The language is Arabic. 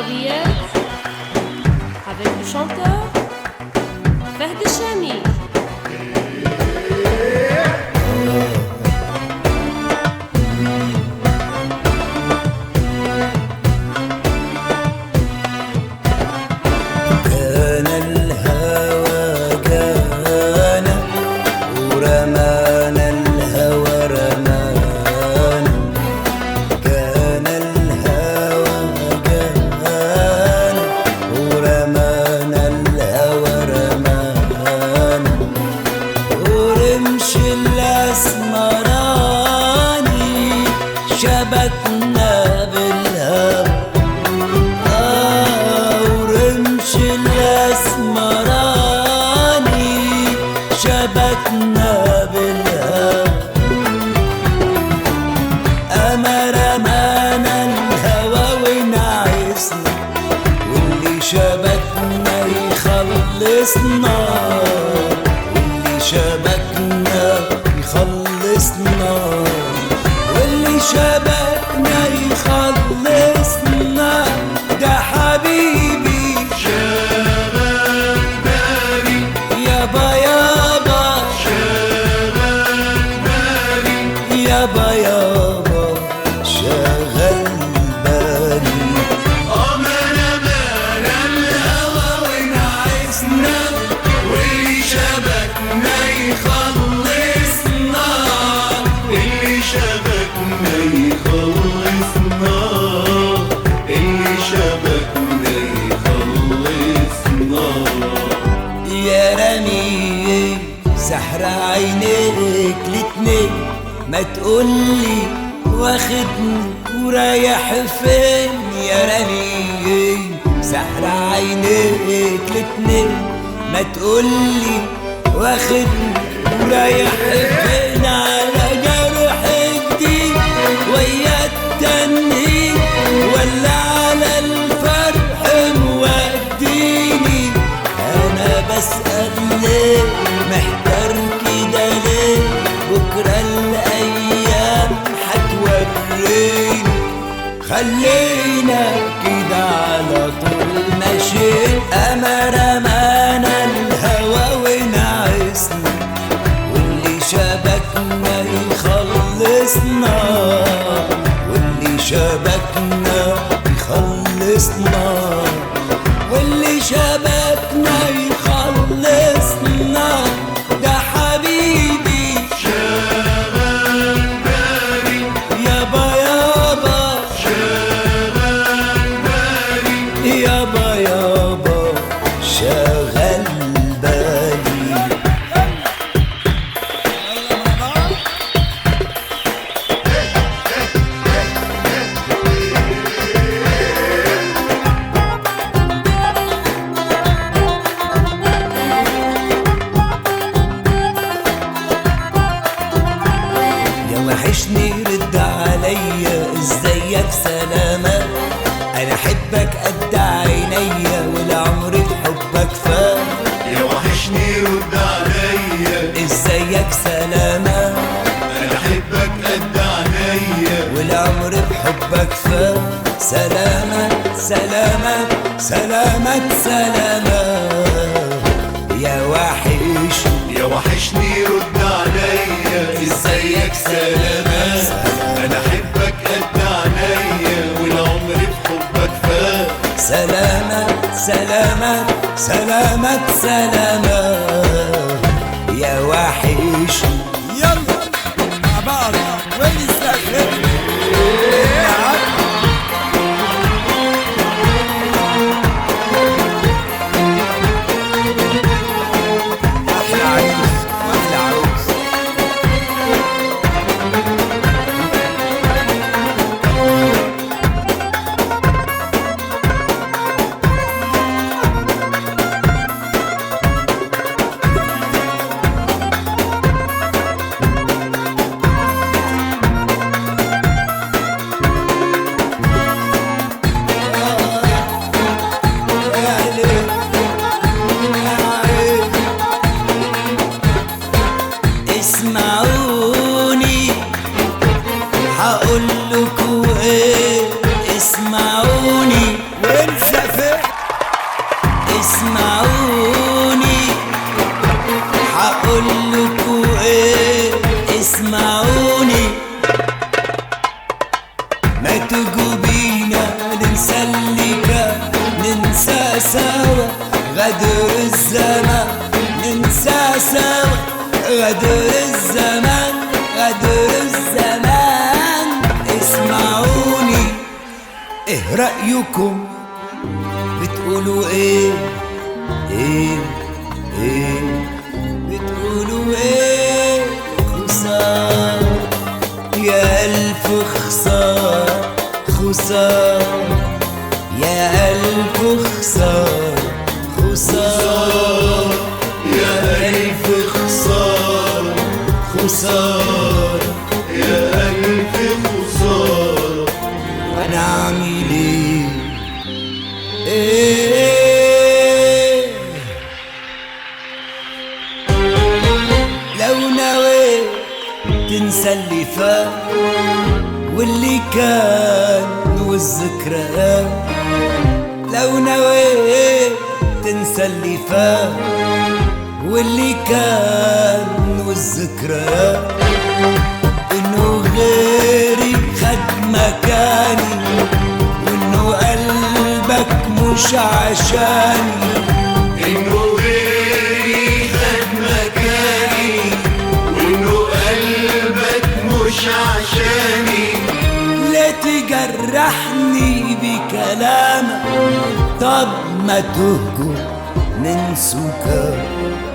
Henriette avec le chanteur Fahd Chami. كان الهوى جانا ورمانا الهوى رمانا، كان الهوى جانا ورمانا الهوى رمانا، ورمش الأسمراني شبكنا بالهوى، ورمش الأسمراني شبكنا بالهوى، أما رمانا الهوى ونعسنا، واللي شبكنا يخلصنا، واللي شبكنا يخلصنا، واللي شبكنا يخلصنا، ده حبيبي شغل بالي يابا يابا، شغل بالي يابا يابا شغل بالي. أمانة مانا الهوى ونعسنا، واللي شبكنا يخلصنا، اللي شبكنا يخلصنا، اللي شبكنا يخلصنا. يا رمي سحر عينيك الاتنين، ما تقولي واخدني ورايح فين، يا رمي سحر عينيك الاتنين، ما تقولي واخدني ورايح فين، على جرح جديد ويا التنهيد، ولا على الفرح موديني، أنا بسأل ليه محتار كده ليه، بكرة الأيام هتوريني، خلينا كده على طول ماشيين، أما رمانا الهوى ونعسنا، واللي شبكنا يخلصنا، واللي شبكنا يخلصنا، واللي شبكنا يخلصنا، ده حبيبي شغل بالي يابا يابا، شغل بالي يابا يابا شغل بالي. يا وحشني رد عليا، ازيك سلامة، انا احبك قد عينيا والعمر بحبك فات، يا وحشني رد عليا، ازيك سلامة، انا احبك قد عينيا، والعمر بحبك فات، سلامة سلامة سلامة سلامة، يا وحشني يا وحشني رد عليا، ازيك سلامات، انا احبك قد عينيا، والعمر بحبك فات، سلامة سلامة سلامة سلامة، يا وحشني. يلا مع بعض وين السافر أحلى عريس وأحلى عروس. انسى فين. اسمعوني هقول لكم ايه، اسمعوني ما تجوا بينا ننسى اللي كان، ننسى سوا غدر الزمان، ننسى سوا غدر الزمان، غدر الزمان. اسمعوني ايه رأيكم بتقولوا ايه؟ ايه بتقولوا ايه؟ خسارة يا ألف خسارة، خسارة يا ألف خسارة، خسارة يا ألف خسارة، خسارة يا ألف خسارة. وأنا أعمل إيه؟ لو نويت تنسى اللي فات واللي كان والذكريات، لو نويت تنسى اللي فات واللي كان والذكريات، انه غيري خد مكاني وانه قلبك مش عشاني، إنه غيري خد مكاني وإنه قلبك مش عشاني. لا تجرحني بكلامك، طب ما تهجر من سكات.